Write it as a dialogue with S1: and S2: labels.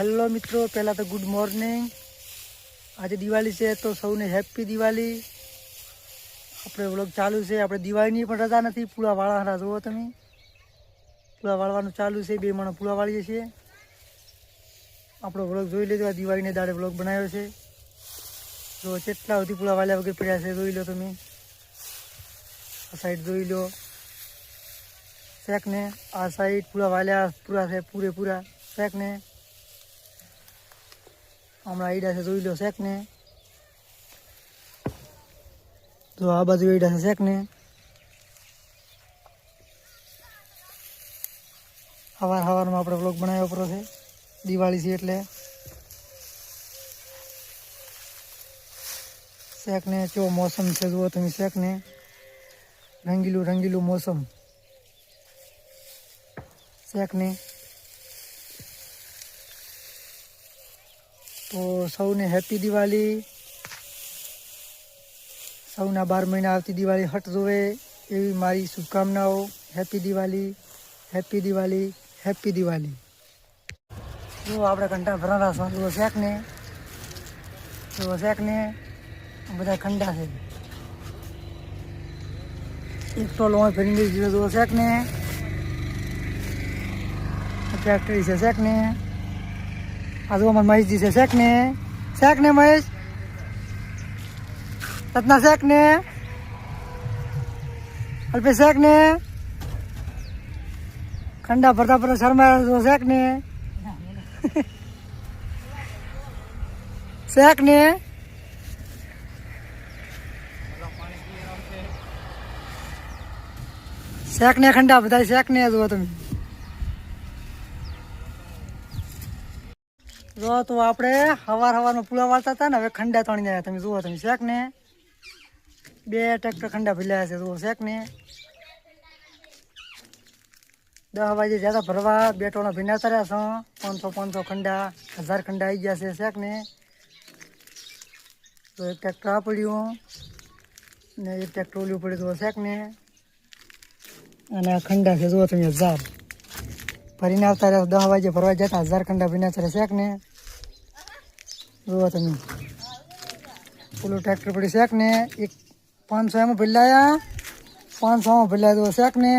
S1: Hello मित्रों, पहला तो गुड मॉर्निंग। आज दिवाળી છે તો સૌને હેપી દિવાળી। આપણે વ્લોગ ચાલુ છે। આપણે દિવાળીની પણ રજા નથી, પૂળા વાળવાના જુઓ તમે। પૂળા વાળવાનું ચાલુ છે, 2 માણસ પૂળા વાળીએ છીએ। આપણો વ્લોગ જોઈ લેજો। આ દિવાળીને દાડે વ્લોગ બનાવ્યો છે। જો કેટલા સુધી પૂળા વાળ્યા વગર પડ્યા છે જોઈ લો તમે। આ સાઈડ જોઈ લો શેક ને, આ સાઈડ પૂળા વાળ્યા પૂરા છે, પૂરેપૂરા શેક ને। હમણાં આઈડા છે જોઈ લો શેક ને। તો આ બાજુ આઈડા છે શેક ને। સવારમાં આપણે વ્લોગ બનાવ્યો પડ્યો છે, દિવાળી છે એટલે શેક ને। કેવો મોસમ છે જુઓ તમે શેક ને, રંગીલું રંગીલું મોસમ શેક ને। તો સૌને હેપી દિવાળી। સૌના 12 મહિના આવતી દિવાળી હટ જોવે એવી મારી શુભકામનાઓ। Happy Diwali, happy Diwali, happy Diwali. જો આપણે કંટા ભરાના છો જુઓ શેક ને, જુઓ શેક ને, બધા ખંડા છે। એક ટોલો ભરી ગઈ જુઓ શેક ને, ફેક્ટરી છે શેક ને। આ જો અમારે મહેશજી છે શેક ને, શેક ને મહેશ રત્ના શેક ને, અલ્પેશ શેક ને, ખંડા ભરતા પર શર્મા જો શેક ને, શેક ને, શેક ને ખંડા બધા શેક ને જુઓ તમે। જો તો આપણે સવારમાં પૂળા વાળતા હતા ને, હવે ખંડા તણી આવ્યા તમે જુઓ તમે શેક ને। 2 ટ્રેક્ટર ખંડા ભીલાયા છે જુઓ શેક ને। 10 વાગે જ્યાં ભરવા 2 ટોણા ભીનાતા રહ્યા છો। 500 ખંડા 1000 ખંડા આવી ગયા છે શેક ને। તો એક ટ્રેક્ટર આ પડ્યું ને એક ટ્રેક્ટર ઓલું પડ્યું જુઓ શેક ને। અને આ ખંડા છે જુઓ તમે 1000 ભરીને આવતા રહ્યા। 10 વાગે ભરવા જતા 1000 ખંડા ભીનાતા રહ્યા શેક ને જુઓ તમે। ઓલું ટ્રેક્ટર પડ્યું શેક ને, એક 500 એમાં ભીલાયા, 500 ભીલાયા જુઓ શેક ને।